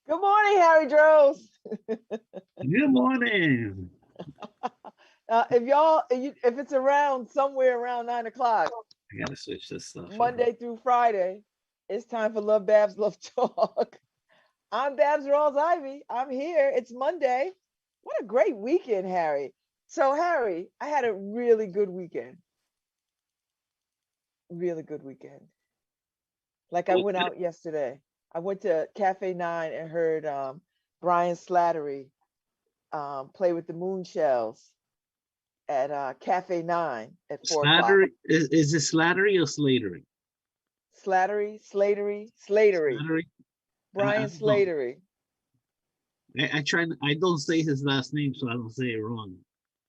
Good morning, Harry Drows. Good morning. If it's around somewhere around 9 o'clock, I gotta switch this stuff over. Monday through Friday, it's time for LoveBabz Love Talk. I'm Babz Rawls-Ivy. I'm here. It's Monday. What a great weekend, Harry. So, Harry, I had a really good weekend. Really good weekend. Like I Oh, went out yesterday. I went to Cafe 9 and heard Brian Slattery play with the Moonshells at Cafe 9 at 4 o'clock. Slattery is it Slattery or Slatery? Slatery. Slattery. I Brian don't know. Slatery. I try. I don't say his last name, so I don't say it wrong.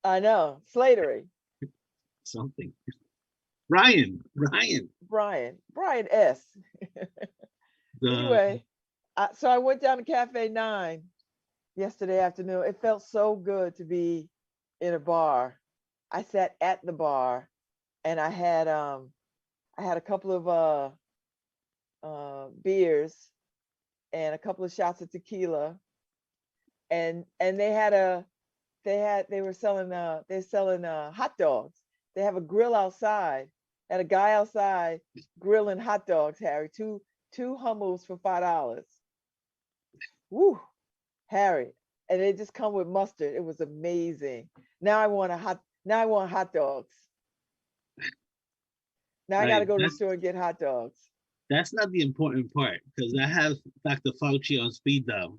I know, Slatery. Something. Ryan. Brian S. The Anyway, so I went down to Cafe 9 yesterday afternoon. It felt so good to be in a bar. I sat at the bar and I had a couple of beers and a couple of shots of tequila, and they were selling they're selling hot dogs. They have a grill outside, and a guy outside grilling hot dogs. Harry, two hummels for $5. Woo, Harry, and they just come with mustard. It was amazing. Now I want hot dogs. Now I got right. to go to the store and get hot dogs. That's not the important part because I have Dr. Fauci on speed dial.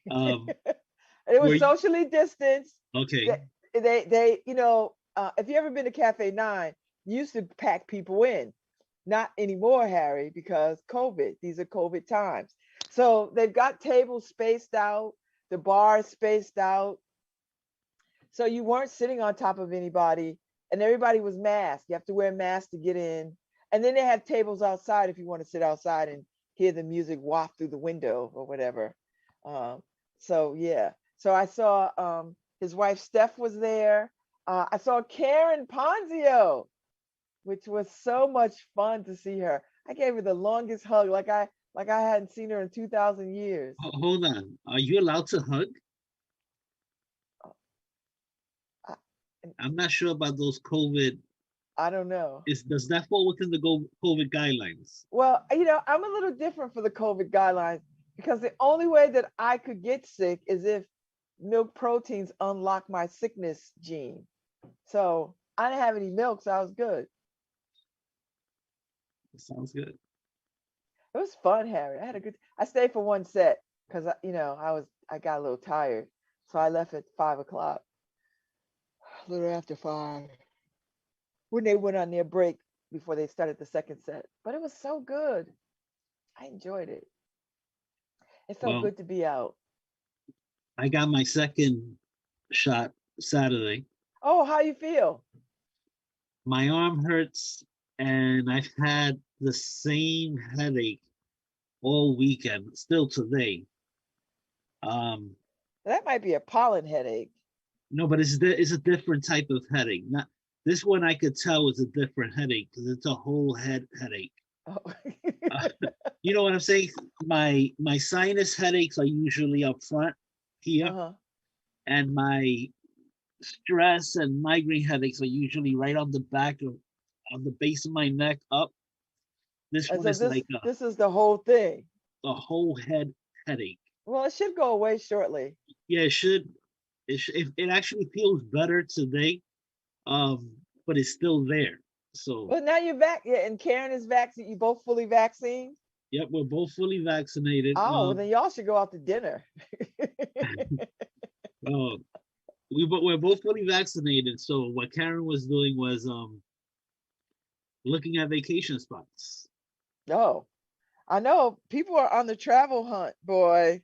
It Were was you socially distanced. okay? They if you ever been to Cafe 9, you used to pack people in. Not anymore, Harry, because COVID. These are COVID times. So they've got tables spaced out, the bar is spaced out. So you weren't sitting on top of anybody, and everybody was masked. You have to wear a mask to get in. And then they have tables outside if you want to sit outside and hear the music waft through the window or whatever. Um, so yeah. So I saw his wife Steph was there. I saw Karen Ponzio, which was so much fun to see her. I gave her the longest hug, like I hadn't seen her in 2,000 years. Hold on. Are you allowed to hug? I, I'm not sure about those COVID. I don't know. Does that fall within the COVID guidelines? Well, I'm a little different for the COVID guidelines because the only way that I could get sick is if milk proteins unlock my sickness gene. So I didn't have any milk, so I was good. Sounds good. It was fun, Harry. I stayed for one set because I got a little tired, so I left at 5 o'clock, a little after 5, when they went on their break before they started the second set. But it was so good. I enjoyed it. It felt Well, good to be out. I got my second shot Saturday. Oh, how you feel? My arm hurts, and I've had the same headache all weekend, still today. Um, That might be a pollen headache. no, but it's a different type of headache. Not this one. I could tell is a different headache because it's a whole head headache. Oh. Uh, you know what I'm saying? My sinus headaches are usually up front here, Uh-huh. and my stress and migraine headaches are usually right on the back of on the base of my neck up. This And one so is like this is the whole thing. a whole head headache. Well, it should go away shortly. Yeah, it actually feels better today, but it's still there. So, Well, now you're back. Yeah, and Karen is vaccinated. You both fully vaccinated? yep, we're both fully vaccinated. Oh, well, then y'all should go out to dinner. Uh, we're both fully vaccinated. So what Karen was doing was looking at vacation spots. Oh, I know people are on the travel hunt, boy.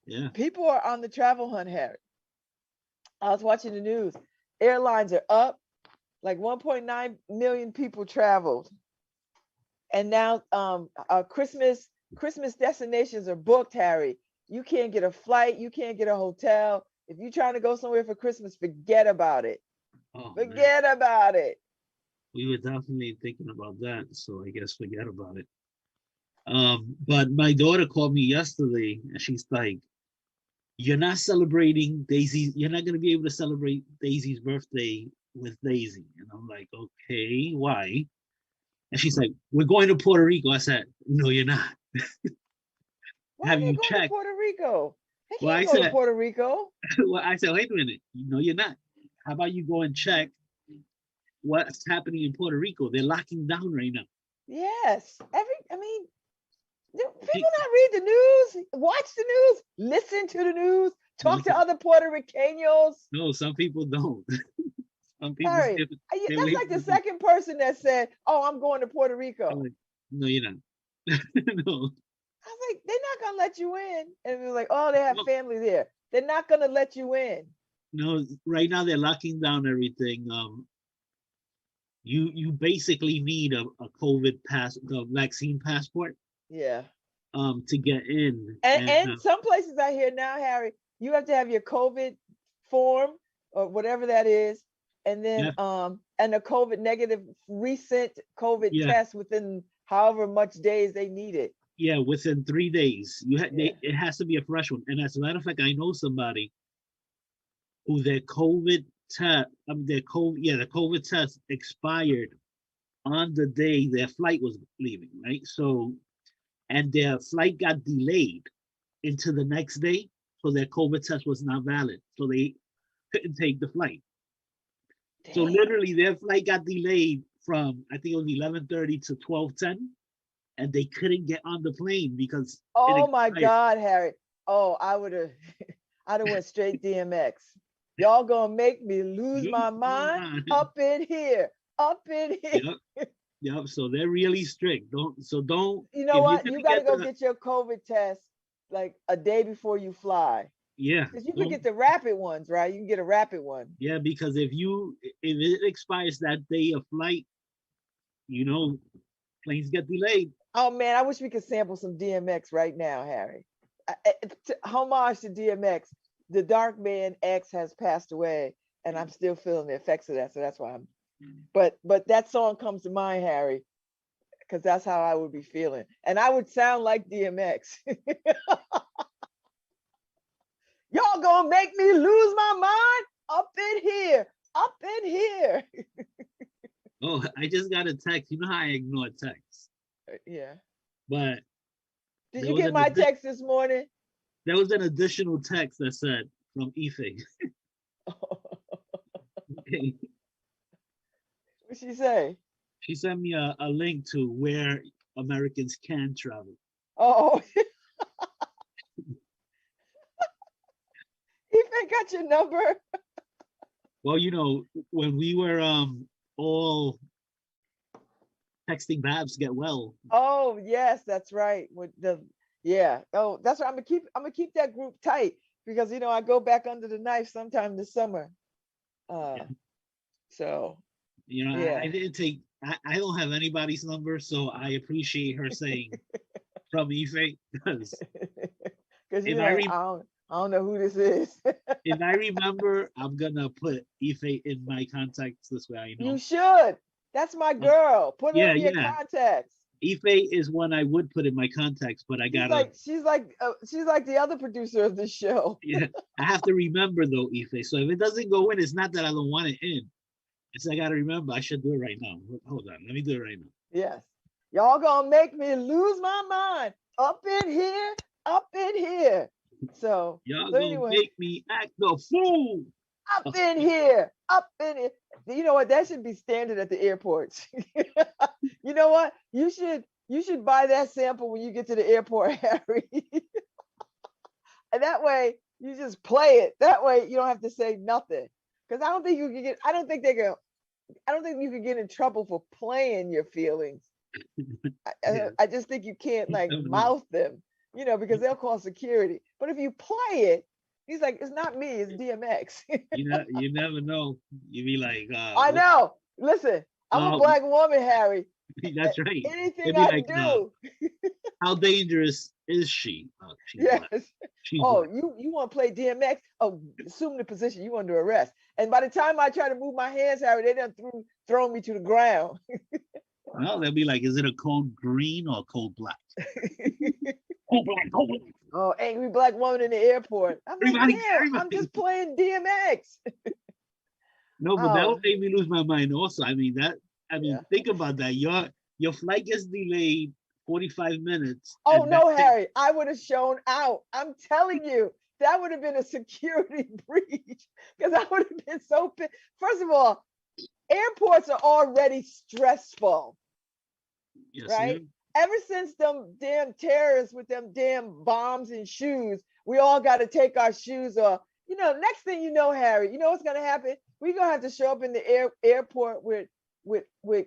Yeah. People are on the travel hunt, Harry. I was watching the news. Airlines are up. Like 1.9 million people traveled. And now Christmas destinations are booked, Harry. You can't get a flight, you can't get a hotel. If you're trying to go somewhere for Christmas, forget about it. Oh man, Forget about it. we were definitely thinking about that. So I guess forget about it. But my daughter called me yesterday and she's like, you're not celebrating Daisy. You're not going to be able to celebrate Daisy's birthday with Daisy. And I'm like, okay, why? And she's like, we're going to Puerto Rico. I said, no, you're not. Why are Have they you going to checked? Puerto Rico? They Well, I can't go to said, Puerto Rico. well, I said, wait a minute. No, you're not. How about you go and check what's happening in Puerto Rico? They're locking down right now. Yes. I mean, do She, people not read the news, watch the news, listen to the news, no, talk to other Puerto Ricanos? no, some people don't. Some people Harry, stay that's away like the from the. second person that said, "Oh, I'm going to Puerto I'm Rico." like, no, you're not. No, I was like, "They're not gonna let you in." And it was like, "Oh, they have no, family there. They're not gonna let you in." no. Right now they're locking down everything. You basically need a COVID pass, the vaccine passport, Yeah. to get in, And some places I hear now, Harry, you have to have your COVID form or whatever that is, and then yeah, and a COVID negative recent COVID yeah, test within however much days they need it. yeah. Within 3 days, Yeah. it has to be a fresh one. And as a matter of fact, I know somebody who their COVID test, the COVID test expired on the day their flight was leaving, right? So, and their flight got delayed into the next day, so their COVID test was not valid, so they couldn't take the flight. So Damn. literally, their flight got delayed from I think it was 11:30 to 12:10, and they couldn't get on the plane because it Oh my expired. God, Harry. Oh, I would have I'd have went straight DMX. Y'all gonna make me lose my mind up in here. Up in here. Yep, yep. So they're really strict. Don't You know if you're what? You gonna gotta get go the get your COVID test like a day before you fly. yeah, Because you could don't get the rapid ones, right? You can get a rapid one. yeah, because if it expires that day of flight, you know, planes get delayed. Oh man, I wish we could sample some DMX right now, Harry. Homage to DMX. The Dark Man X has passed away, and I'm still feeling the effects of that. So that's why I'm. But that song comes to mind, Harry, because that's how I would be feeling, and I would sound like DMX. Y'all gonna make me lose my mind up in here, up in here. Oh, I just got a text. You know how I ignore texts, Yeah. but Did there you was get an my text this morning? there was an additional text that said from Ife. Okay. What'd she say? She sent me a link to where Americans can travel. Oh, Ethan got your number. Well, when we were all texting Babs get well. Oh, yes, that's right. With the yeah. Oh, that's right. I'm gonna keep that group tight because I go back under the knife sometime this summer. Uh, so I yeah. didn't take. I don't have anybody's number, so I appreciate her saying from Ife because Because if you're I like, re- I don't know who this is. if I remember, I'm gonna put Ife in my contacts this way. I You know. should. That's my girl. Put her Yeah, in your yeah. contacts. Ife is one I would put in my contacts, but I She's gotta. like she's like the other producer of this show. Yeah, I have to remember though, Ife. So if it doesn't go in, it's not that I don't want it in. It's I gotta remember. I should do it right now. Hold on, let me do it right now. Yes. Y'all gonna make me lose my mind up in here, up in here. So, Y'all so gonna anyway, make me act the fool. up in here, up in it. You know what? That should be standard at the airports. You know what? You should buy that sample when you get to the airport, Harry. And that way you just play it. That way you don't have to say nothing. Because I don't think you can get I don't think they can I don't think you can get in trouble for playing your feelings. Yeah, I just think you can't you like never know. mouth them, because they'll call security. But if you play it, he's like, it's not me, it's DMX. You never know. You be like, I know. Listen, I'm a uh, black woman, Harry. that's right. Anything It'd be I like, do, how dangerous is she? Oh, she's yes. black. She's Oh, black. you want to play DMX? Oh, assume the position you want to arrest. And by the time I try to move my hands, Harry, they done thrown me to the ground. No, they'll be like, is it a code green or a code black? Code black, code black. Oh, angry black woman in the airport. I'm like, Everybody, damn, I'm everybody. just playing DMX. No, but that Oh, would make me lose my mind also. I mean, yeah. think about that. Your flight gets delayed 45 minutes Oh and no, that's it. Harry, I would have shown out. I'm telling you, that would have been a security breach because I would have been so pissed. First of all, airports are already stressful, Yes, right? ma'am. Ever since them damn terrorists with them damn bombs and shoes, we all got to take our shoes off. Next thing you know, Harry, you know what's gonna happen? We're gonna have to show up in the airport with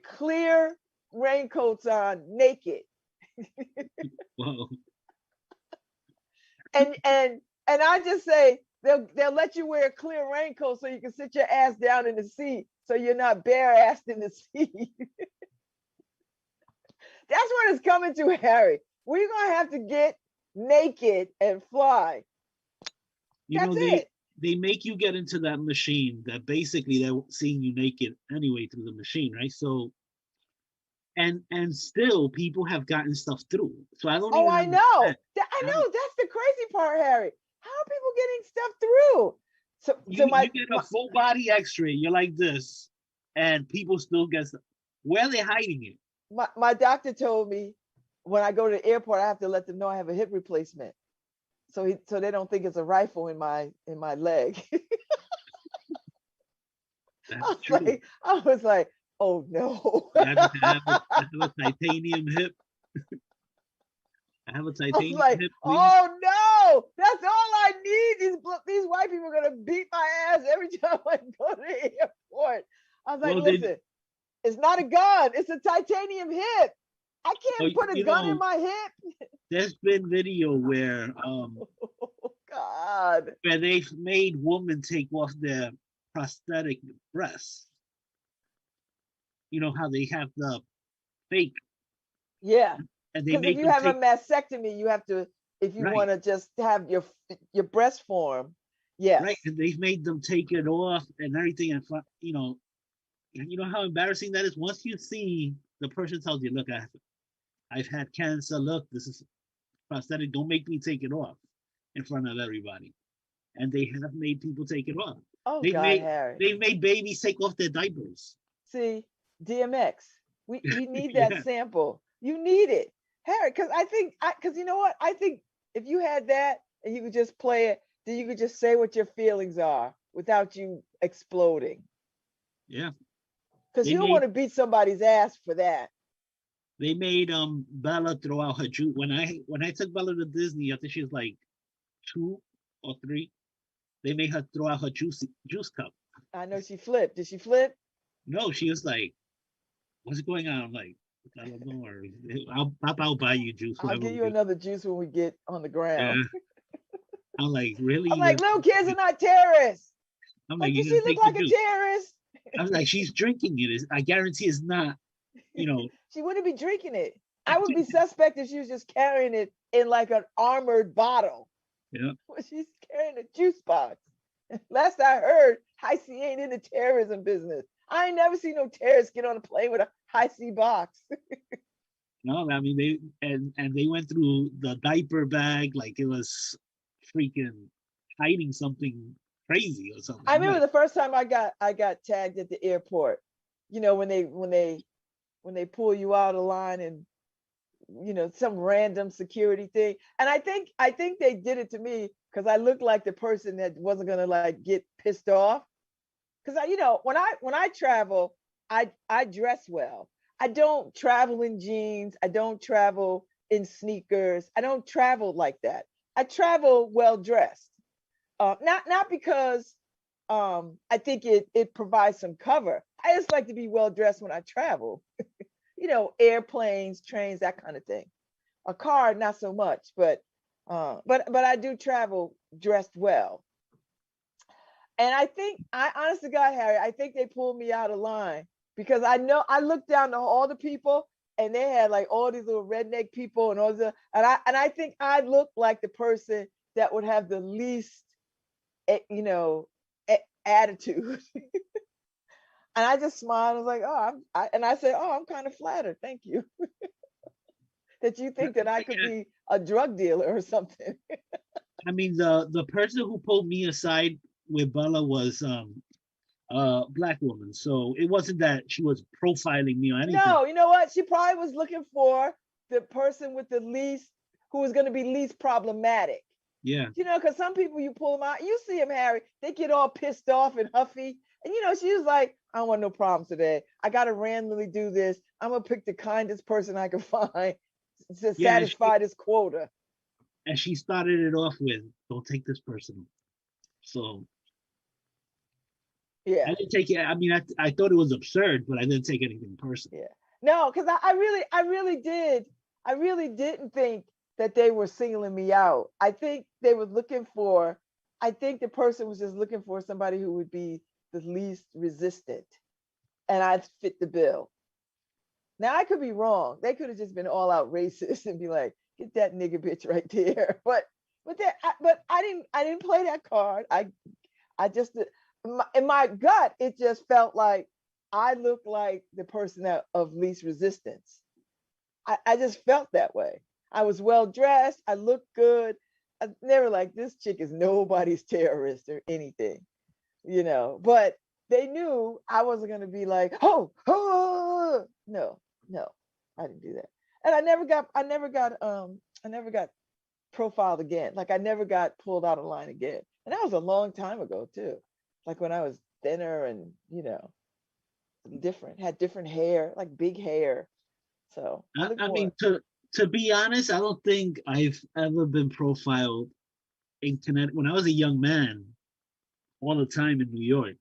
clear raincoats on, naked. Well, And I just say they'll let you wear a clear raincoat so you can sit your ass down in the seat so you're not bare assed in the seat. That's what it's coming to, Harry. We're gonna have to get naked and fly. you That's know, it. they make you get into that machine that basically they're seeing you naked anyway through the machine, right? So and still people have gotten stuff through. So I don't Oh, even I understand. know. I I don't, know. That's the crazy part, Harry. How are people getting stuff through? So you my, get a my full body X-ray, you're like this, and people still get stuff. Where are they hiding it? my doctor told me when I go to the airport, I have to let them know I have a hip replacement. So they don't think it's a rifle in my leg. That's true. I was like, oh no. You have to have a titanium hip. I have a I was titanium like, hip, please. oh no, that's all I need. These white people are gonna beat my ass every time I go to the airport. I was like, Well, then, listen, it's not a gun, it's a titanium hip. I well, can't put a you gun in know, my hip. there's been video Oh God. where they've made women take off their prosthetic breasts. You know how they have the fake, Yeah. and they Because if make you them have a take mastectomy, you have to, if you right, want to just have your breast form, right, yes. and they've made them take it off and everything, and you know how embarrassing that is. Once you see the person tells you, "Look, I've had cancer. Look, this is prosthetic. Don't make me take it off in front of everybody." And they have made people take it off. Oh They've God, made Harry. they've made babies take off their diapers. See, DMX. We need that Yeah, sample. You need it, Harry. Because you know what? I think if you had that and you could just play it, then you could just say what your feelings are without you exploding. yeah. Because They you don't want made to beat somebody's ass for that. they made Bella throw out her juice. When I took Bella to Disney, I think she was like 2 or 3. They made her throw out her juice cup. I know she flipped. Did she flip? No, she was like, "What's going on?" I'm like, "Don't worry. I'll buy you juice, I'll whatever give we you do." another juice when we get on the ground. Yeah. I'm like, "Really? I'm like, little kids are not terrorists. I'm like, Like, does you're she gonna look take the like a juice?" terrorist? I was like, "She's drinking it. I guarantee it's not, you know." She wouldn't be drinking it. I would be suspect if she was just carrying it in like an armored bottle. Yeah. Well, she's carrying a juice box. Last I heard, High C ain't in the terrorism business. I ain't never seen no terrorists get on a plane with a High C box. No, I mean and they went through the diaper bag like it was freaking hiding something crazy or something. I I'm remember like, the first time I got tagged at the airport. When they pull you out of line and some random security thing. And I think they did it to me because I looked like the person that wasn't gonna like get pissed off. Because when I travel, I dress well. I don't travel in jeans. I don't travel in sneakers. I don't travel like that. I travel well dressed. Not because I think it provides some cover. I just like to be well dressed when I travel. Airplanes, trains, that kind of thing. A car, not so much, but I do travel dressed well. And I honest to God, Harry, I think they pulled me out of line because I know I looked down to all the people and they had like all these little redneck people and all the and I think I looked like the person that would have the least, eh, you know, attitude. And I just smiled. I was like, oh, and I said, oh, I'm kind of flattered. Thank you that you think that I could be a drug dealer or something. I mean, the person who pulled me aside with Bella was black woman, so it wasn't that she was profiling me or anything. No, you know what? She probably was looking for the person with the least, who was going to be least problematic. Yeah, You know, because some people you pull them out, you see them, Harry, they get all pissed off and huffy. And you know, she was like, I don't want no problems today. I gotta randomly do this. I'm gonna pick the kindest person I can find to yeah, satisfy this quota. and she started it off with, "Don't take this personal." So I Yeah, didn't take it. I mean, I thought it was absurd, but I didn't take anything personal. yeah. No, because I really didn't think that they were singling me out. I think they were looking for, I think the person was just looking for somebody who would be the least resistant. And I fit the bill. Now I could be wrong. They could have just been all out racist and be like, "Get that nigga bitch right there." But I didn't play that card. I just in my gut it just felt like I looked like the person that of least resistance. I just felt that way. I was well dressed. I looked good. I never like this chick is nobody's terrorist or anything, you know. But they knew I wasn't going to be like, oh, no, no, I didn't do that. And I never got profiled again. Like I never got pulled out of line again. And that was a long time ago too. Like when I was thinner and, you know, different, had different hair, like big hair. So I look I mean, more. to be honest, I don't think I've ever been profiled in Connecticut when I was a young man, all the time in New York.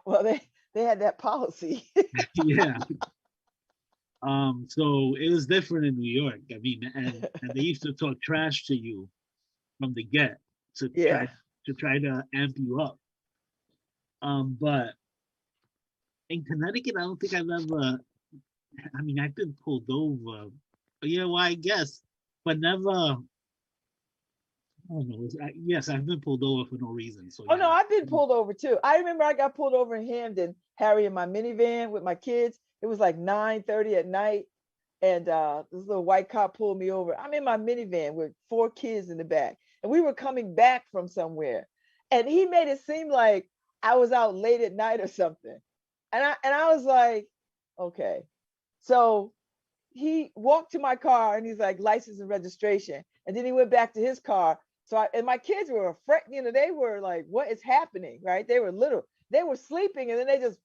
Well, they had that policy. Yeah. So it was different in New York. I mean, and they used to talk trash to you from the get to Yeah. try to amp you up. But in Connecticut, I don't think I've ever. I mean, I've been pulled over. Yeah, well, I guess, but never. I don't know. Yes, I've been pulled over for no reason. So Oh yeah. no, I've been pulled over too. I remember I got pulled over in Hamden, Harry, in my minivan with my kids. It was like 9:30 at night, and this little white cop pulled me over. I'm in my minivan with 4 kids in the back, and we were coming back from somewhere, and he made it seem like I was out late at night or something, and I was like, okay. So he walked to my car and he's like, license and registration. And then he went back to his car. And my kids were afraid, you know, they were like, what is happening? Right. They were little, they were sleeping and then they just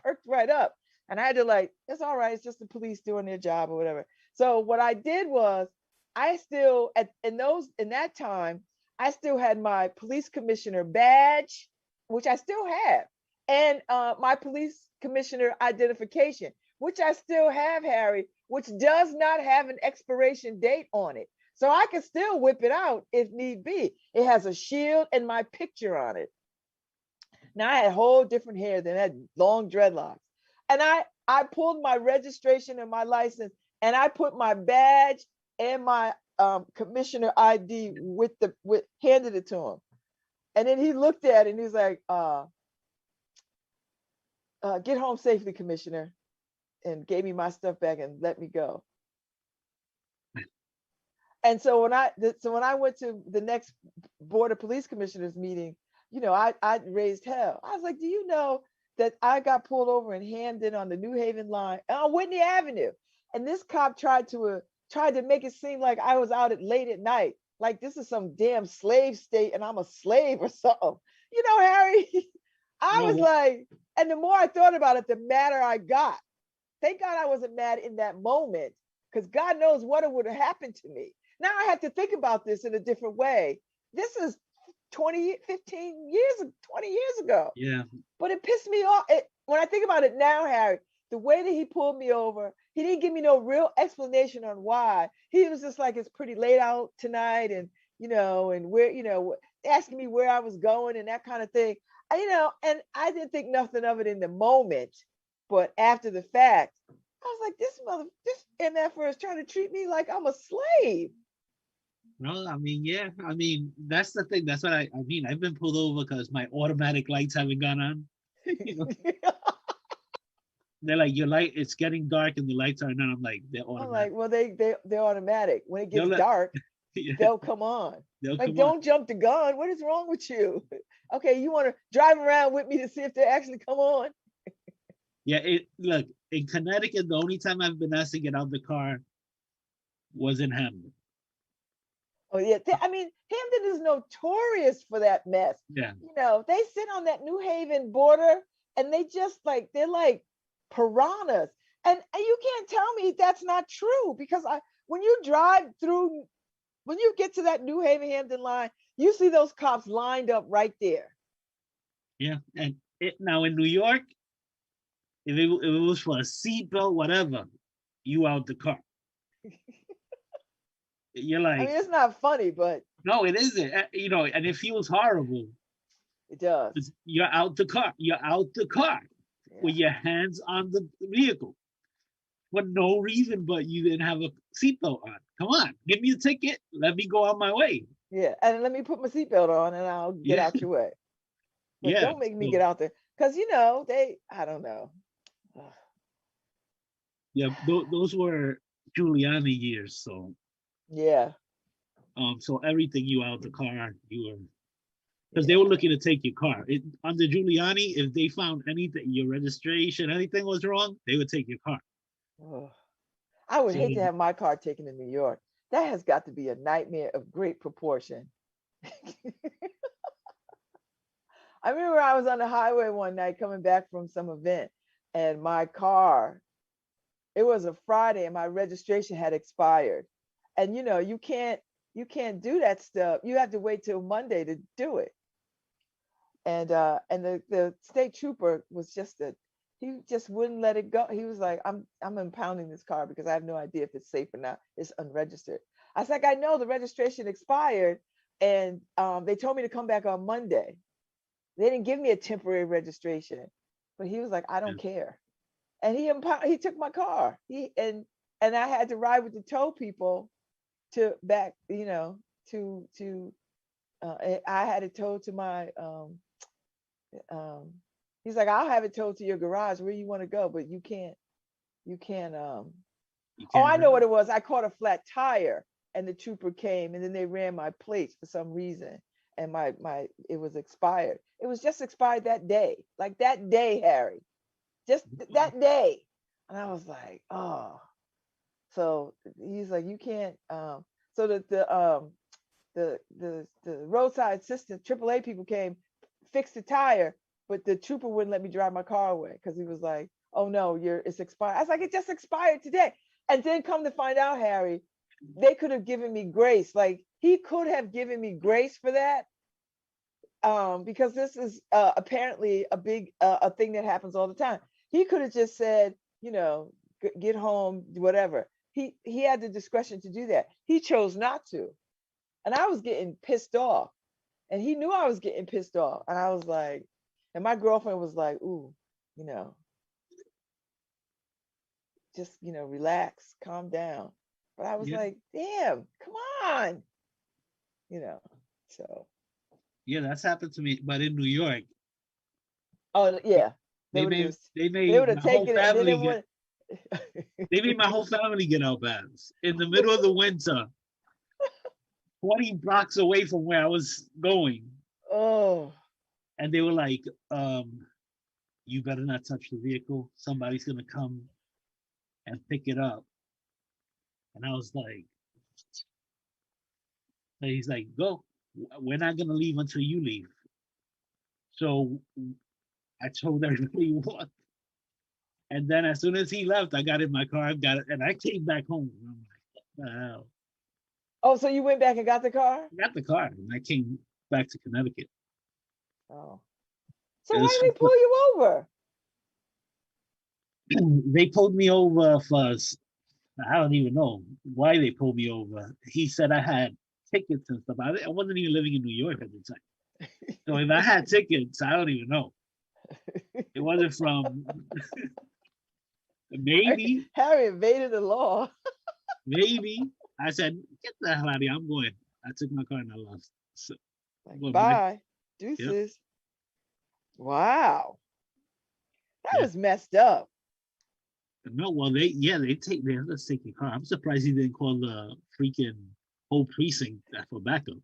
perked right up. And I had to like, it's all right. It's just the police doing their job or whatever. So what I did was I still in that time, I still had my police commissioner badge, which I still have, and my police commissioner identification, which I still have, Harry, which does not have an expiration date on it. So I can still whip it out if need be. It has a shield and my picture on it. Now I had whole different hair than that, long dreadlocks. And I pulled my registration and my license and I put my badge and my commissioner ID with handed it to him. And then he looked at it and he's like, get home safely, commissioner, and gave me my stuff back and let me go. And so when I went to the next board of police commissioners meeting, you know, I raised hell. I was like, do you know that I got pulled over in Hamden on the New Haven line on Whitney Avenue, and this cop tried to make it seem like I was out at late at night, like this is some damn slave state and I'm a slave or something. You know, Harry, I was No, like, and the more I thought about it, the madder I got. Thank God I wasn't mad in that moment, because God knows what would have happened to me. Now I have to think about this in a different way. This is 20, 15 years, 20 years ago. yeah. But it pissed me off. When I think about it now, Harry, the way that he pulled me over, he didn't give me no real explanation on why. He was just like, it's pretty late out tonight, and you know, and where, you know, asking me where I was going and that kind of thing. You know, and I didn't think nothing of it in the moment, but after the fact, I was like, this MFR is trying to treat me like I'm a slave. No, I mean, yeah. I mean, that's the thing. That's what I mean. I've been pulled over because my automatic lights haven't gone on. You know, they're like, your light, it's getting dark and the lights are on. I'm like, they're I'm like, automatic. well, they're automatic. When it They'll gets let, dark, yeah, they'll come on. they'll Like, come on. don't jump the gun. What is wrong with you? Okay, you want to drive around with me to see if they actually come on? Yeah, it look in Connecticut. The only time I've been asked to get out of the car was in Hamden. Oh yeah, I mean, Hamden is notorious for that mess. Yeah, You know, they sit on that New Haven border, and they just like they're like piranhas. And you can't tell me that's not true because when you drive through, when you get to that New Haven Hampton line, you see those cops lined up right there. yeah. And it now in New York, if it was for a seatbelt, whatever, you out the car. You're I mean, like, it's not funny, but no, it isn't. You know, and it feels horrible. it does. You're out the car. You're out the car with Yeah. your hands on the vehicle for no reason, but you didn't have a seatbelt on. Come on, give me a ticket. Let me go on my way. Yeah. And let me put my seatbelt on and I'll get Yeah, out your way. But yeah. don't make me So get out there. Because I don't know. Ugh. yeah, those were Giuliani years. So Yeah. so everything you out the car, you were because they were Yeah. looking to take your car. Under Giuliani, if they found anything, your registration, anything was wrong, they would take your car. Ugh. I would So hate to have my car taken in New York. That has got to be a nightmare of great proportion. I remember I was on the highway one night coming back from some event, and my car, it was a Friday and my registration had expired. And you can't do that stuff. You have to wait till Monday to do it. And the state trooper was he just wouldn't let it go. He was like, I'm impounding this car because I have no idea if it's safe or not. It's unregistered. I was like, I know the registration expired, and they told me to come back on Monday. They didn't give me a temporary registration, but he was like, I yeah, don't care. And he took my car. And I had to ride with the tow people to back, to I had it towed to my um he's like, I'll have it towed to your garage where you want to go, but you can't. you Oh, can't I know really. what it was. I caught a flat tire and the trooper came and then they ran my plates for some reason. And my it was expired. It was just expired that day. Like that day, Harry. Just that day. And I was like, oh. So he's like, you can't so the roadside assistance, AAA people came, fixed the tire, but the trooper wouldn't let me drive my car away because he was like, "Oh no, it's expired." I was like, "It just expired today." And then come to find out, Harry, they could have given me grace. Like he could have given me grace for that, because this is apparently a thing that happens all the time. He could have just said, get home, whatever. He had the discretion to do that. He chose not to, and I was getting pissed off. And he knew I was getting pissed off. And I was like, and my girlfriend was like, ooh, you know, just, relax, calm down. But I was Yeah, like, damn, come on, you know. So, yeah, that's happened to me. But in New York, oh yeah, they they would have made just, they they would made have my whole taken it, and then they family get would. they made my whole family get out Babz in the middle of the winter, 20 blocks away from where I was going. Oh, And they were like, you better not touch the vehicle. Somebody's gonna come and pick it up. And I was like, and he's like, go. We're not gonna leave until you leave. So I told everybody what. And then as soon as he left, I got in my car, got it, and I came back home. And I'm like, what the hell? oh, so you went back and got the car? I got the car and I came back to Connecticut. Oh, so It why was did they pull you over? they pulled me over for I don't even know why they pulled me over. He said I had tickets and stuff. I wasn't even living in New York at the time. So if I had tickets, I don't even know. It wasn't from maybe, Harry evaded the law. maybe. I said, get the hell out of here. I'm going. I took my car and I left. So, Like, well, bye, yep. deuces. Wow. That Yeah. was messed up. No, well, they have to take your car. I'm surprised he didn't call the freaking whole precinct for backup,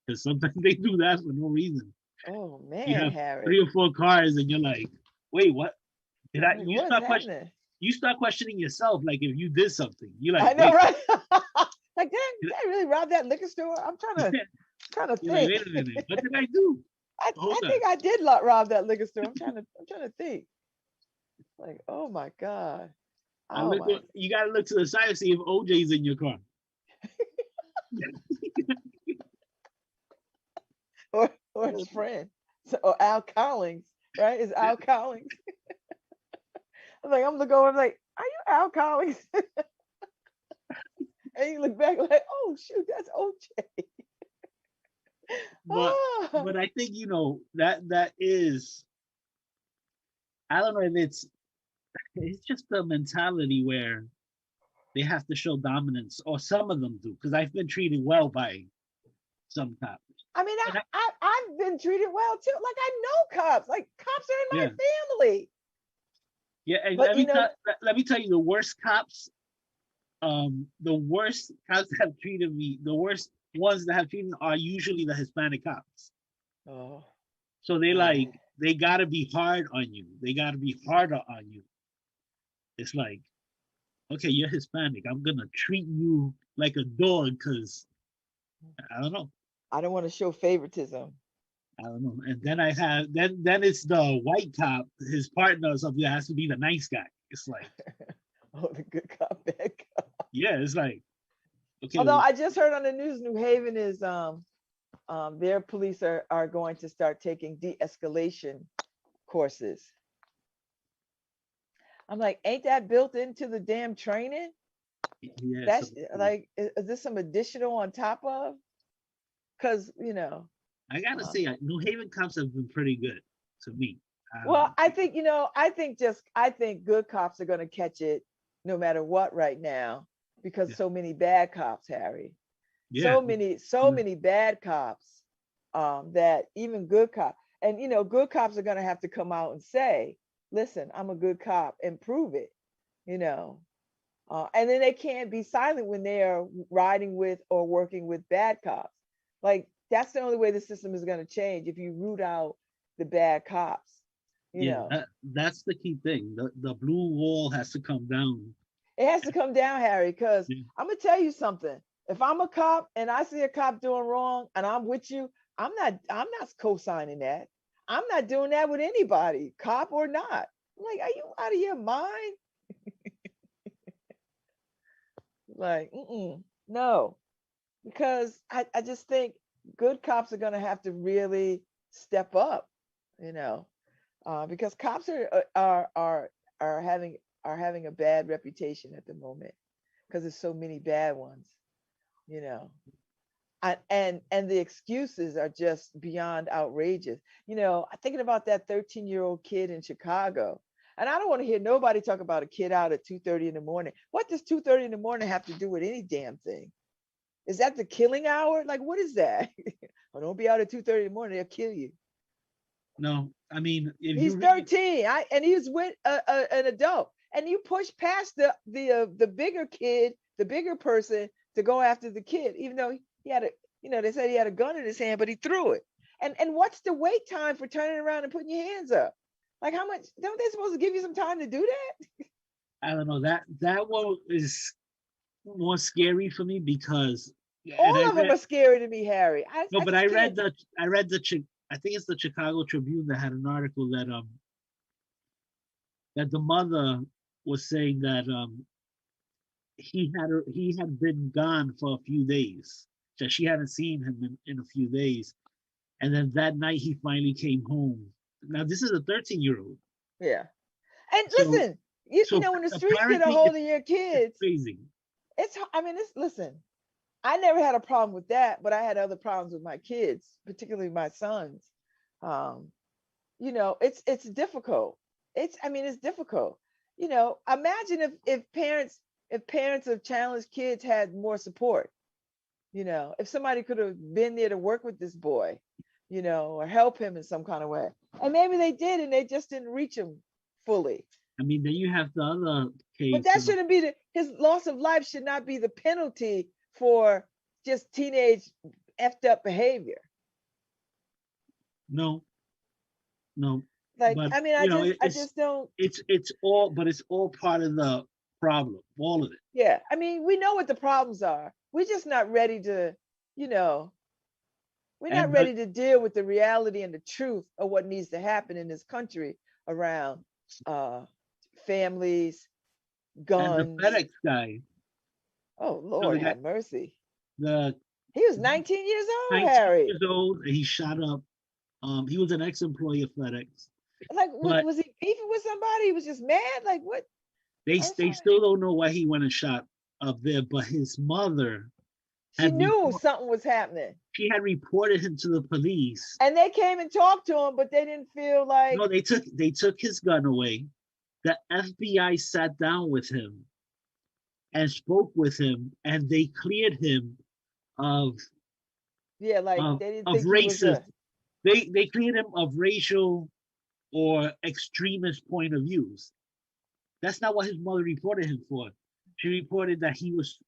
because sometimes they do that for no reason. Oh You man, have three Harry. or four cars, and you're like, wait, what? Did I? Like, You what's start question. happening? You start questioning yourself, like if you did something. You're I like, know, wait, right? Like, did I really rob that liquor store? I'm trying to you're like, think. wait a minute, what did I do? Hold I on. think I did rob that liquor store. I'm trying to think. Like, oh my God. Oh my, You gotta look to the side and see if OJ's in your car. or his friend. So, or Al Collins, right? Is Al Collins? I'm looking over, I'm like, are you Al Collins? And you look back like, oh shoot, that's OJ. But Ah. but I think that is, I don't know if it's just the mentality where they have to show dominance, or some of them do, because I've been treated well by some cops. I mean, And I've been treated well too. Like I know cops. Like cops are in yeah, my family. yeah. And But you know, let me tell you, the worst cops, the worst cops that have treated me, the worst ones that have treated me are usually the Hispanic cops. oh So man. they gotta be hard on you. They gotta be harder on you. It's like, okay, you're Hispanic. I'm gonna treat you like a dog because I don't know. I don't want to show favoritism. I don't know. And then then it's the white cop, his partner or something that has to be the nice guy. It's like, Oh, the good cop, bad cop. yeah, it's like, okay, Although I just heard on the news, New Haven is their police are going to start taking de-escalation courses. I'm like, ain't that built into the damn training? yeah, so That's like, is this some additional on top of? Because I gotta uh, say, New Haven cops have been pretty good to me. well, I think I think good cops are going to catch it no matter what right now because Yeah, so many bad cops, Harry. yeah, So many bad cops that even good cops, and good cops are going to have to come out and say, listen, I'm a good cop, and prove it, you know. And then they can't be silent when they are riding with or working with bad cops. Like that's the only way the system is going to change, if you root out the bad cops, you yeah. know. That's the key thing. The blue wall has to come down. It has to come down, Harry, because Yeah, I'm gonna tell you something. If I'm a cop and I see a cop doing wrong and I'm with you, I'm not co-signing that. I'm not doing that with anybody, cop or not. I'm like, are you out of your mind? Like, no, because I just think good cops are gonna have to really step up, you know, because cops are having a bad reputation at the moment because there's so many bad ones, you know. And the excuses are just beyond outrageous. I'm thinking about that 13-year-old kid in Chicago. And I don't want to hear nobody talk about a kid out at 2:30 in the morning. What does 2:30 in the morning have to do with any damn thing? Is that the killing hour? Like, what is that? Oh, don't be out at 2:30 in the morning, they'll kill you. no, I mean, if He's you really, 13, and he's with an adult. And you push past the bigger kid, the bigger person, to go after the kid, even though he had they said he had a gun in his hand, but he threw it. And what's the wait time for turning around and putting your hands up? Like, how much don't they supposed to give you some time to do that? I don't know, that one is more scary for me because, and All of them are scary to me, Harry. no, I but just can't. I read I think it's the Chicago Tribune that had an article that the mother was saying that he had been gone for a few days, that she hadn't seen him in a few days, and then that night he finally came home. Now this is a 13-year-old, Yeah. And so listen, when the the streets get a parenting hold of your is kids, crazy. listen, I never had a problem with that, but I had other problems with my kids, particularly my sons. Um, it's difficult. It's difficult. Imagine if parents of challenged kids had more support. If somebody could have been there to work with this boy, or help him in some kind of way. And maybe they did, and they just didn't reach him fully. I mean, then you have the other But case that of shouldn't be his loss of life should not be the penalty for just teenage effed up behavior. no, no, Like, but I mean, you know, I just don't. it's all, but it's all part of the problem, all of it. Yeah, I mean, we know what the problems are. We're just not ready to, you know, we're not And the ready to deal with the reality and the truth of what needs to happen in this country around uh families, and the guns. FedEx guy, Oh so Lord, the guy, have mercy. the He was 19 years old, 19 Harry. years old, he shot up. He was an ex-employee of FedEx, Like, but was he beefing with somebody? He was just mad. Like, what? I'm they sorry. still don't know why he went and shot up there. But his mother She had knew report, something was happening, she had reported him to the police. and they came and talked to him, but they didn't feel like, No, they took his gun away. The FBI sat down with him and spoke with him, and they cleared him of yeah, like they didn't of think he was racist. a. They cleared him of racial or extremist point of views. That's not what his mother reported him for. She reported that he was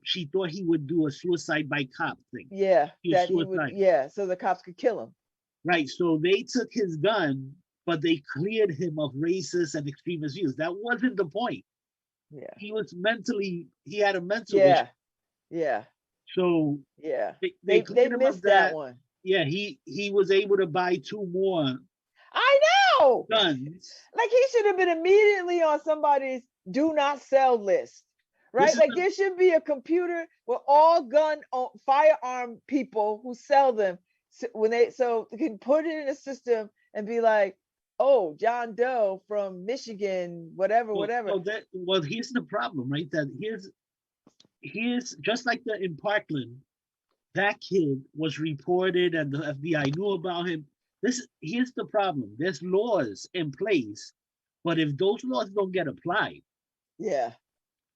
she thought he would do a suicide by cop thing. Yeah, He was that he would. suicide. Yeah, so the cops could kill him. Right. So they took his gun, but they cleared him of racist and extremist views. That wasn't the point. Yeah, He had a mental issue. yeah, yeah, So yeah. they They cleared him of missed that that. one. Yeah, he was able to buy two more I know. guns. Like, he should have been immediately on somebody's do not sell list, This right? is Like, the there should be a computer with all firearm people who sell them, when they can put it in a system and be like, oh, John Doe from Michigan, whatever, whatever. well, here's the problem, right? That here's just like the in Parkland, that kid was reported and the FBI knew about him. Here's the problem. There's laws in place, but if those laws don't get applied, Yeah.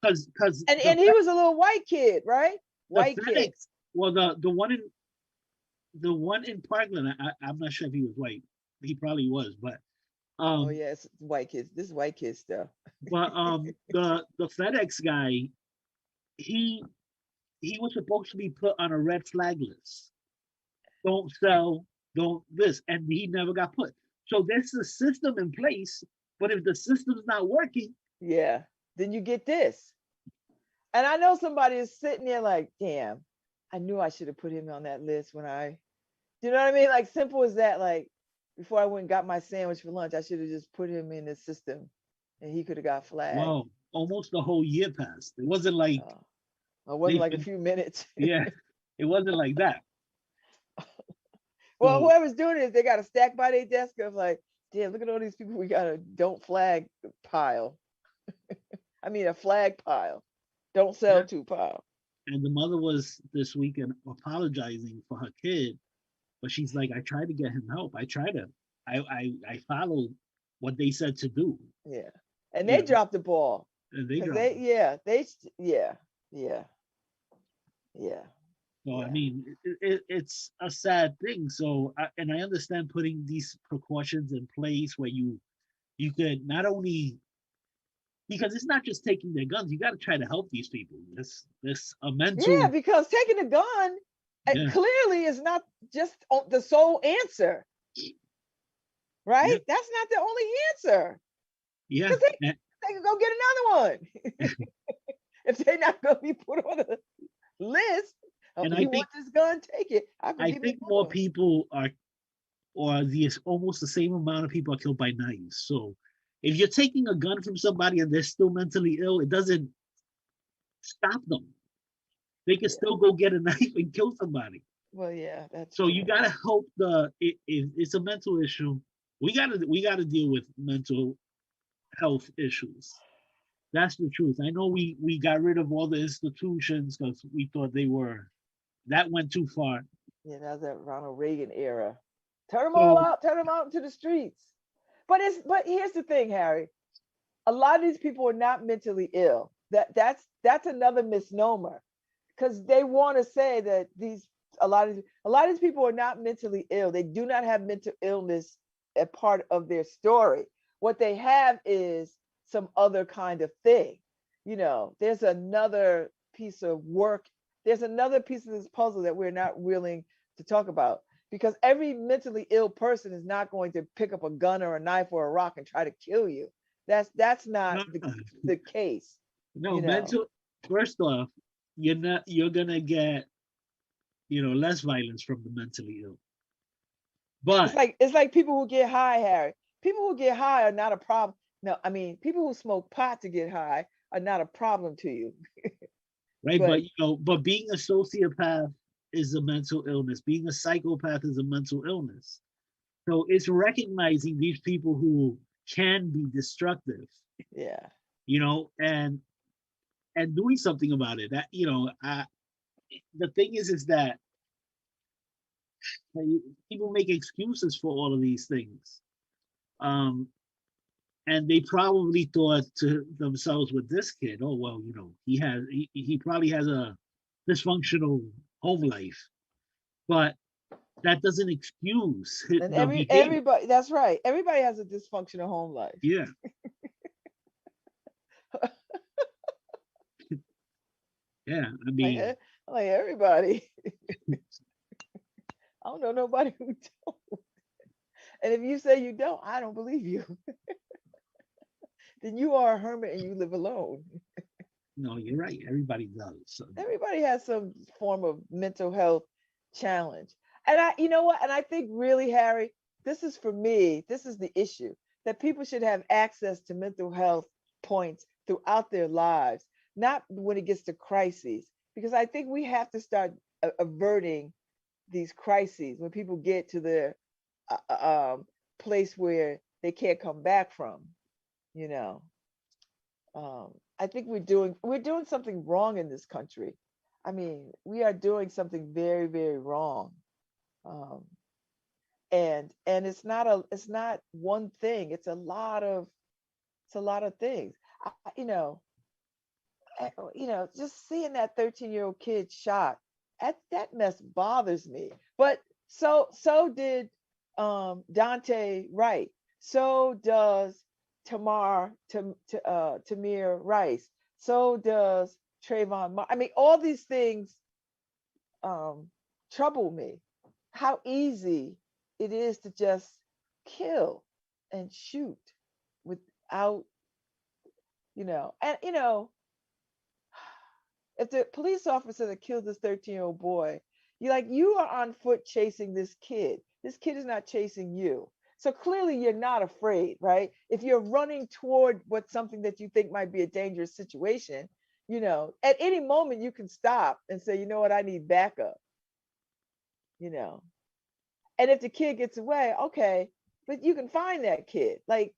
because And he was a little white kid, right? the White kid. FedEx, well, the one in Parkland, I'm not sure if he was white. He probably was, but Oh um, yes, white kids. This is white kid stuff. the FedEx guy, he he was supposed to be put on a red flag list. Don't sell, don't this, and he never got put. So there's a system in place, but if the system's not working, Yeah. Then you get this. And I know somebody is sitting there like, damn, I knew I should have put him on that list you know what I mean? Like, simple as that. Like, before I went and got my sandwich for lunch, I should have just put him in the system and he could have got flagged. well, almost the whole year passed. It wasn't like It wasn't they've like a been, few minutes. yeah, it wasn't like that. Well, So whoever's doing it, they got a stack by their desk of like, damn, look at all these people we got a don't flag pile. I mean, a flag pile. Don't sell yeah, to pile. and the mother was this weekend apologizing for her kid, but she's like, I tried to get him help. I followed what they said to do. Yeah. And You they know, dropped the ball. and they Because dropped. yeah, yeah, yeah, So I yeah. mean, it's a sad thing. So and I understand putting these precautions in place where you could not only, because it's not just taking their guns. You got to try to help these people. This a Yeah, mental, because taking a gun, it yeah, clearly is not just the sole answer, yeah, right? That's not the only answer. yeah. Because they can go get another one. If they're not going to be put on a list, And you want this gun, take it. I can I give you think more another one. people are, or the almost the same amount of people are killed by knives. So if you're taking a gun from somebody and they're still mentally ill, it doesn't stop them. They can Yeah. still go get a knife and kill somebody. Well, yeah, that's So you true. gotta help it's a mental issue. We gotta deal with mental health issues. That's the truth. I know we got rid of all the institutions because we thought that went too far. Yeah, that was that Ronald Reagan era. Turn them all So out, turn them out into the streets. But here's the thing, Harry. A lot of these people are not mentally ill. That's another misnomer, because they want to say that a lot of these people are not mentally ill. They do not have mental illness a part of their story. What they have is some other kind of thing. There's another piece of work. There's another piece of this puzzle that we're not willing to talk about, because every mentally ill person is not going to pick up a gun or a knife or a rock and try to kill you. That's not No, the case. no, mental. First off, you're gonna get, less violence from the mentally ill. But It's like people who get high, Harry. People who get high are not a problem. No, I mean, people who smoke pot to get high are not a problem to you. right, But but being a sociopath is a mental illness. Being a psychopath is a mental illness. So it's recognizing these people who can be destructive, yeah, and doing something about it. That the thing is that people make excuses for all of these things, and they probably thought to themselves with this kid, oh well, he probably has a dysfunctional home life, but that doesn't excuse and the behavior. everybody, that's right. Everybody has a dysfunctional home life. Yeah. Yeah, I mean, like everybody. I don't know nobody who don't. And if you say you don't, I don't believe you. Then you are a hermit and you live alone. no, you're right. Everybody does. So. Everybody has some form of mental health challenge. And you know what? And I think really, Harry, this is for me, this is the issue, that people should have access to mental health points throughout their lives, not when it gets to crises, because I think we have to start averting these crises when people get to the place where they can't come back from. You know, I think we're doing something wrong in this country. I mean, we are doing something very, very wrong. Um, and it's not one thing. It's a lot of things. I, you know, just seeing that 13-year-old kid shot, that mess bothers me. But so did Dante Wright. So does Tamir Rice. So does Trayvon. I mean, all these things trouble me. How easy it is to just kill and shoot without, and if the police officer that killed this 13-year-old boy, you are on foot chasing this kid. This kid is not chasing you. So clearly you're not afraid, right? If you're running toward something that you think might be a dangerous situation, at any moment you can stop and say, you know what, I need backup, And if the kid gets away, okay, but you can find that kid. I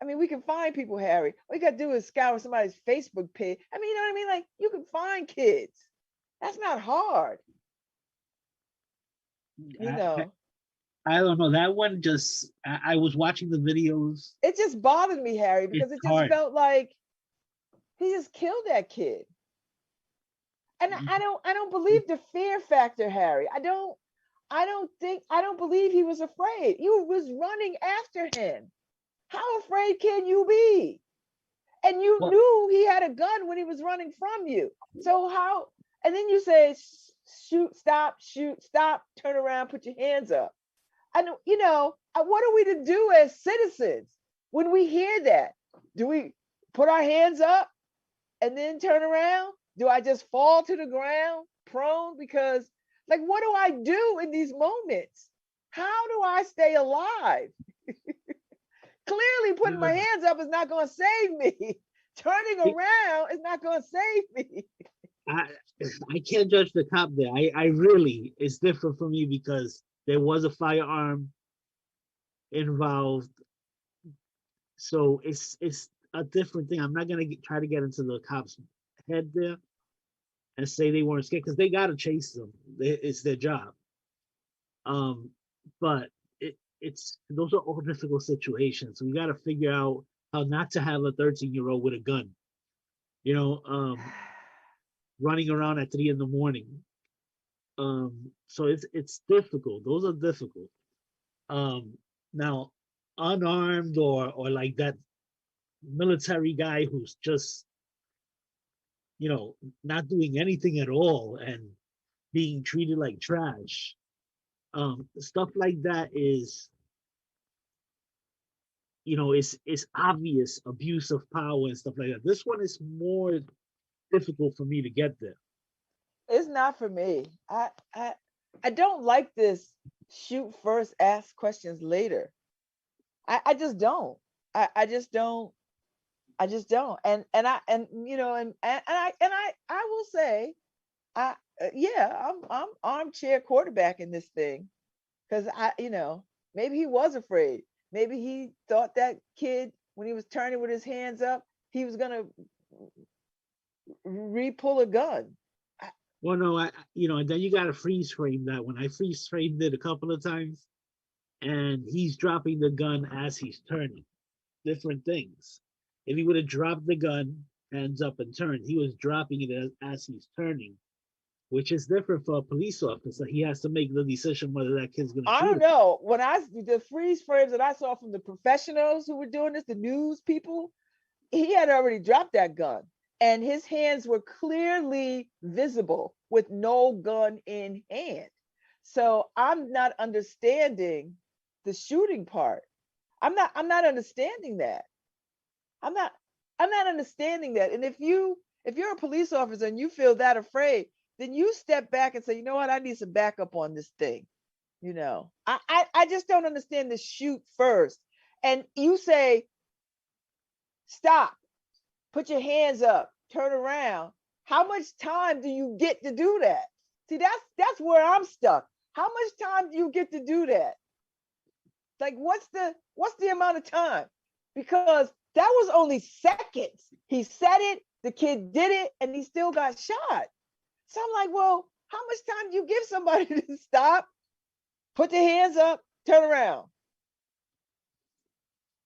mean, we can find people, Harry. All you got to do is scour somebody's Facebook page. I mean, you know what I mean? You can find kids. That's not hard. I don't know. That one just, I was watching the videos. It just bothered me, Harry, because it just hard. felt like he just killed that kid. And I don't believe the fear factor, Harry. I don't believe he was afraid. You was running after him. How afraid can you be? And you knew he had a gun when he was running from you. So how? And then you say, shoot, stop, turn around, put your hands up. And what are we to do as citizens when we hear that? Do we put our hands up and then turn around? Do I just fall to the ground prone? Because what do I do in these moments? How do I stay alive? Clearly putting my hands up is not going to save me. Turning around is not going to save me. I can't judge the cop there. I really, it's different for me because there was a firearm involved. So it's a different thing. I'm not going to try to get into the cop's head there and say they weren't scared because they got to chase them. It's their job. But those are all difficult situations. So we got to figure out how not to have a 13-year-old with a gun, running around at 3 a.m. So it's difficult. Those are difficult. Now, unarmed or like that military guy who's just, not doing anything at all and being treated like trash. Stuff like that is, it's obvious abuse of power and stuff like that. This one is more difficult for me to get there. It's not for me. I don't like this shoot first, ask questions later. I just don't. I just don't. I just don't. And I will say, yeah, I'm armchair quarterback in this thing because maybe he was afraid. Maybe he thought that kid when he was turning with his hands up, he was gonna re-pull a gun. Well, no, and then you got to freeze frame that one. I freeze framed it a couple of times, and he's dropping the gun as he's turning. Different things. If he would have dropped the gun, hands up and turned, he was dropping it as he's turning, which is different for a police officer. He has to make the decision whether that kid's going to shoot I don't him. know. The freeze frames that I saw from the professionals who were doing this, the news people, he had already dropped that gun and his hands were clearly visible with no gun in hand. So I'm not understanding the shooting part. I'm not understanding that. I'm not understanding that. And if you're a police officer and you feel that afraid, then you step back and say, you know what, I need some backup on this thing. I just don't understand the shoot first. And you say, stop, put your hands up, turn around. How much time do you get to do that? See, that's where I'm stuck. How much time do you get to do that? Like, what's the amount of time? Because that was only seconds. He said it, the kid did it, and he still got shot. So I'm like, well, how much time do you give somebody to stop, put their hands up, turn around?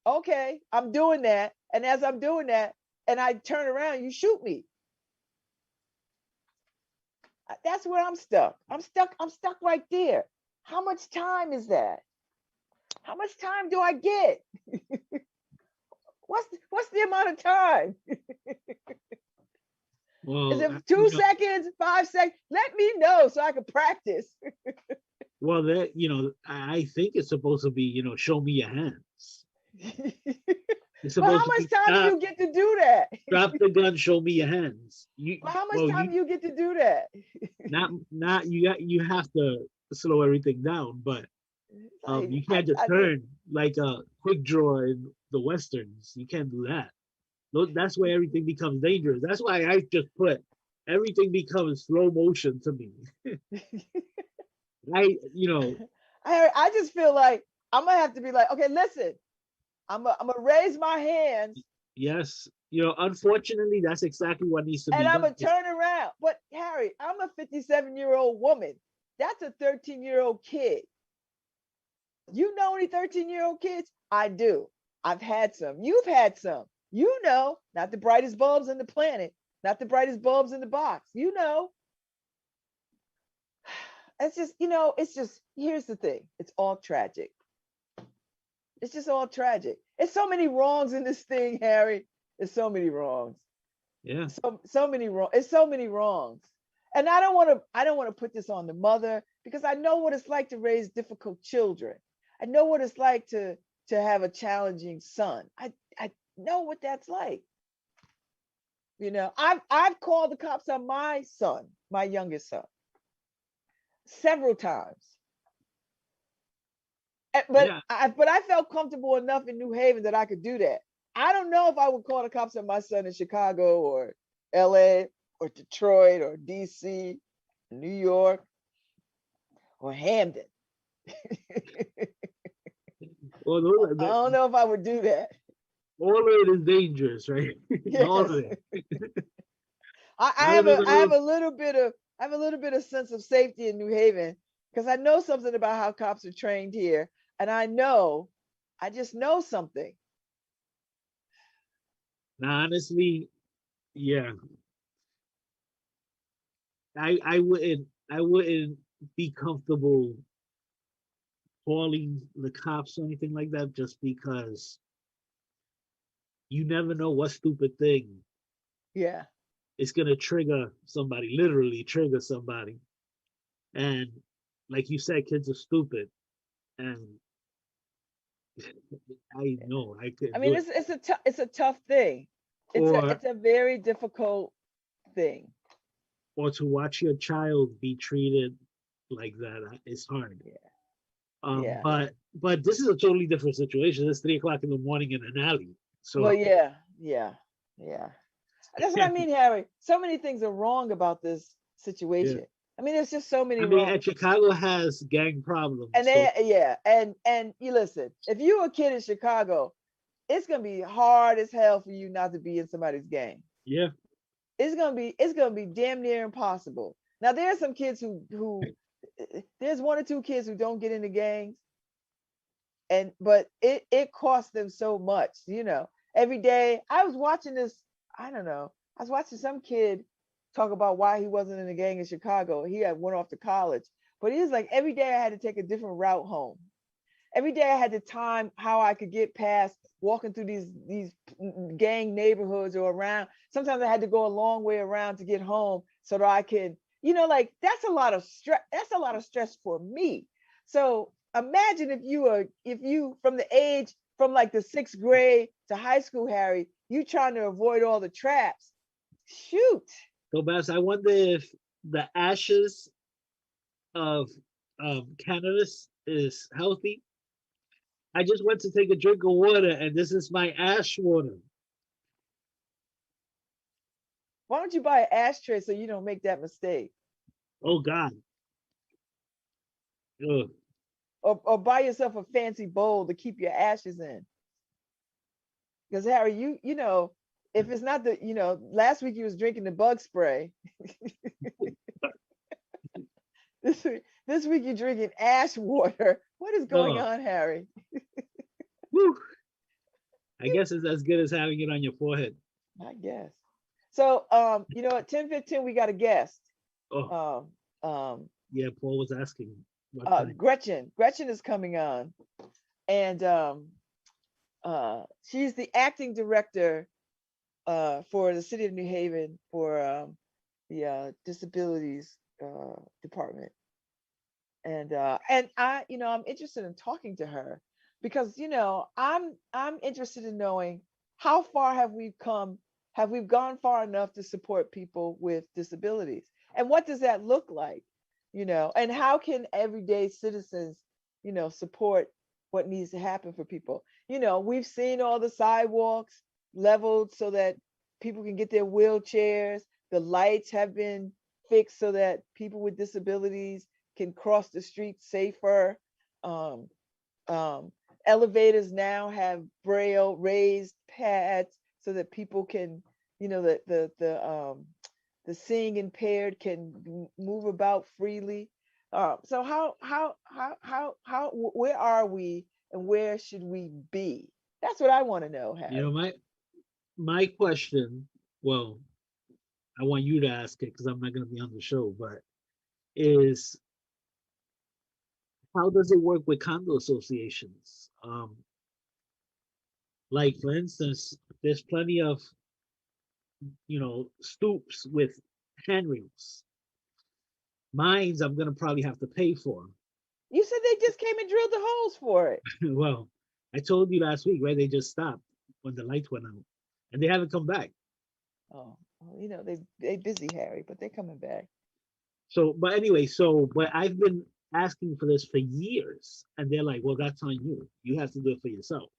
Okay, I'm doing that. And as I'm doing that, and I turn around, you shoot me. That's where I'm stuck. I'm stuck right there. How much time is that? How much time do I get? What's the amount of time? Well, is it 2 seconds, 5 seconds? Let me know so I can practice. Well, that I think it's supposed to be, show me your hands. It's But how supposed to much be time do you get to do that? drop the gun, show me your hands. But how much time do you get to do that? Not you have to slow everything down, but Like, you can't just turn like a quick draw in the westerns. You can't do that. That's where everything becomes dangerous. That's why I just put everything becomes slow motion to me. I just feel like I'm gonna have to be like, okay, listen, I'm gonna raise my hands. Yes, unfortunately, that's exactly what needs to be and done. I'm gonna turn around. But Harry, I'm a 57-year-old woman. That's a 13-year-old kid. You know any 13-year-old kids? I do. I've had some. You've had some. Not the brightest bulbs in the planet, not the brightest bulbs in the box. It's just, here's the thing. It's all tragic. It's just all tragic. It's so many wrongs in this thing, Harry. There's so many wrongs. Yeah. So many wrongs. It's so many wrongs. And I don't want to put this on the mother because I know what it's like to raise difficult children. I know what it's like to have a challenging son. I know what that's like. I've called the cops on my son, my youngest son, several times. But yeah. I felt comfortable enough in New Haven that I could do that. I don't know if I would call the cops on my son in Chicago or LA or Detroit or DC, New York or Hamden. Well, I don't know if I would do that. All of it is dangerous, right? Yes. All of it. I have a little bit of sense of safety in New Haven because I know something about how cops are trained here, and I just know something. Now, honestly, yeah, I wouldn't be comfortable calling the cops or anything like that, just because you never know what stupid thing Yeah. is gonna trigger somebody, literally trigger somebody. And like you said, kids are stupid, and I know I I couldn't mean, do it. it's a tough thing. Or It's a very difficult thing. to watch your child be treated like that is hard. Yeah. Yeah. But this is a totally different situation. It's 3 o'clock in the morning in an alley. Well, So yeah. Yeah. Yeah. That's what I mean, Harry. So many things are wrong about this yeah, situation. I mean, there's just so many I mean, wrong. and Chicago has gang problems. And So they, yeah, and you listen. If you a kid in Chicago, it's gonna be hard as hell for you not to be in somebody's gang. yeah, It's gonna be damn near impossible. Now there are some kids who there's one or two kids who don't get into gangs, and but it costs them so much, you know. Every day I was watching this, I don't know, I was watching some kid talk about why he wasn't in a gang in Chicago. He had went off to college, but he was like, every day I had to take a different route home. Every day I had to time how I could get past walking through these gang neighborhoods or around. Sometimes I had to go a long way around to get home so that I could, you know, like that's a lot of stress. That's a lot of stress for me. So imagine if you from the age from like the 6th grade to high school, Harry, you trying to avoid all the traps. Shoot. so Babs, I wonder if the ashes of cannabis is healthy. I just went to take a drink of water, and this is my ash water. Why don't you buy an ashtray so you don't make that mistake? Oh God. Ugh. Or buy yourself a fancy bowl to keep your ashes in. Because Harry, you know, if it's not the, you know, last week you was drinking the bug spray. This week you're drinking ash water. What is going Oh, on, Harry? whew. I guess it's as good as having it on your forehead. I guess. So you know, at 10:15 we got a guest. Oh, Um, um, yeah. Paul was asking what time. Gretchen. Gretchen is coming on, and she's the acting director for the city of New Haven for the disabilities department. And I, you know, I'm interested in talking to her because, you know, I'm interested in knowing how far have we come, have we gone far enough to support people with disabilities, and what does that look like, you know, and how can everyday citizens, you know, support what needs to happen for people. You know, we've seen all the sidewalks leveled so that people can get their wheelchairs. The lights have been fixed so that people with disabilities can cross the street safer. Um, um, Elevators now have braille raised pads so that people can, you know, the seeing impaired can move about freely. So where are we and where should we be? That's what I want to know, You know, Harry. my question. Well, I want you to ask it because I'm not going to be on the show. But is how does it work with condo associations? Like for instance, there's plenty of stoops with handrails. Mines, I'm gonna probably have to pay for. You said they just came and drilled the holes for it. Well, I told you last week, right? They just stopped when the lights went out, and they haven't come back. Oh, well, you know, they busy, Harry, but they're coming back. So, but anyway, but I've been asking for this for years, and they're like, "Well, that's on you. You have to do it for yourself."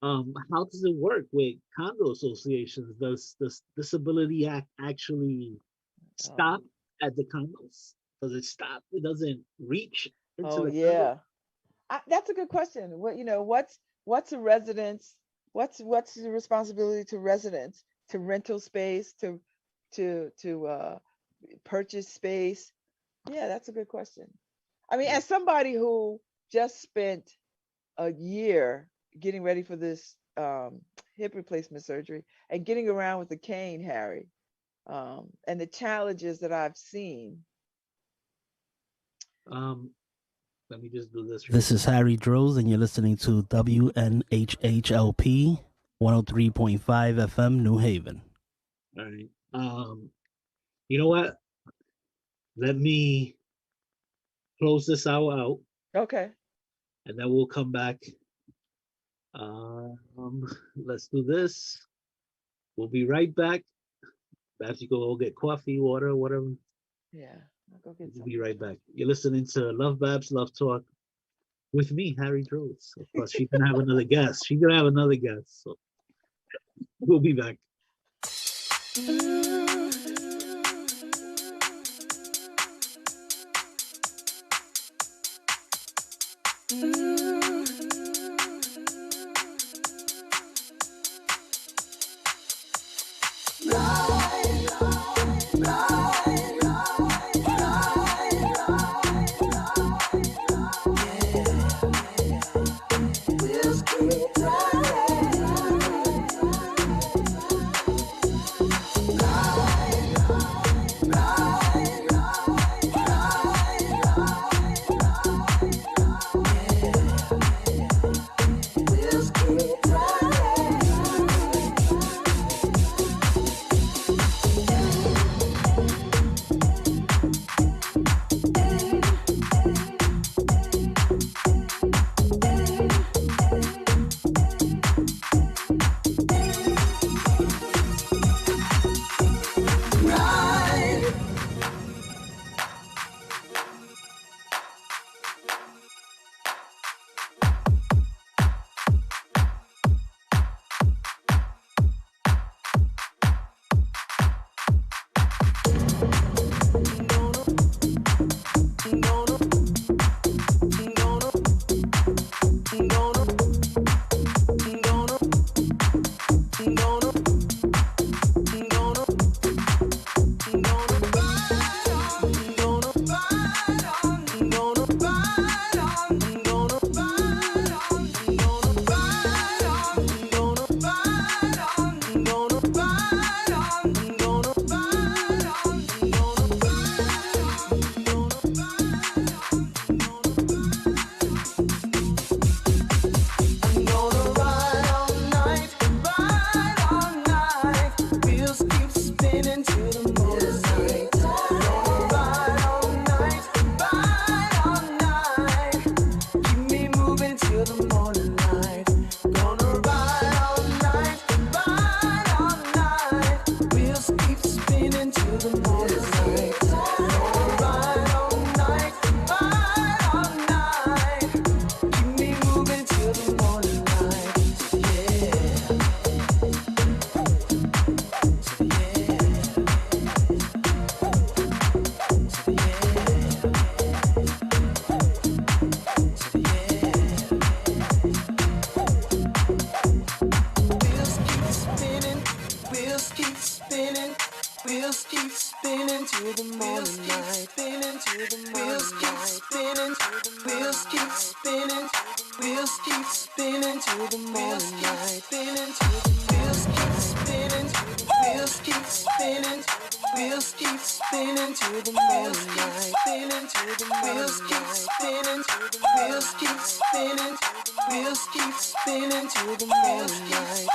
How does it work with condo associations? Does Disability Act actually Oh, stop at the condos? Does it stop? It doesn't reach into oh the condo? yeah. That's a good question. What, you know, what's a residence? What's the responsibility to residents, to rental space, to purchase space? Yeah, that's a good question. I mean, Yeah. as somebody who just spent a year getting ready for this hip replacement surgery and getting around with a cane, Harry, and the challenges that I've seen. Um, Let me just do this. This is Harry Droz, and you're listening to WNHHLP 103.5 FM, New Haven. All right. You know what? Let me close this hour out, Okay. and then we'll come back. Let's do this. We'll be right back. Perhaps you go get coffee, water, whatever. Yeah. I'll go get We'll some. be right back. You're listening to LoveBabz, LoveTalk with me, Harry Droz. Of course, she can have another guest. She can have another guest. So we'll be back. Wheels keep spinning to the moonlight.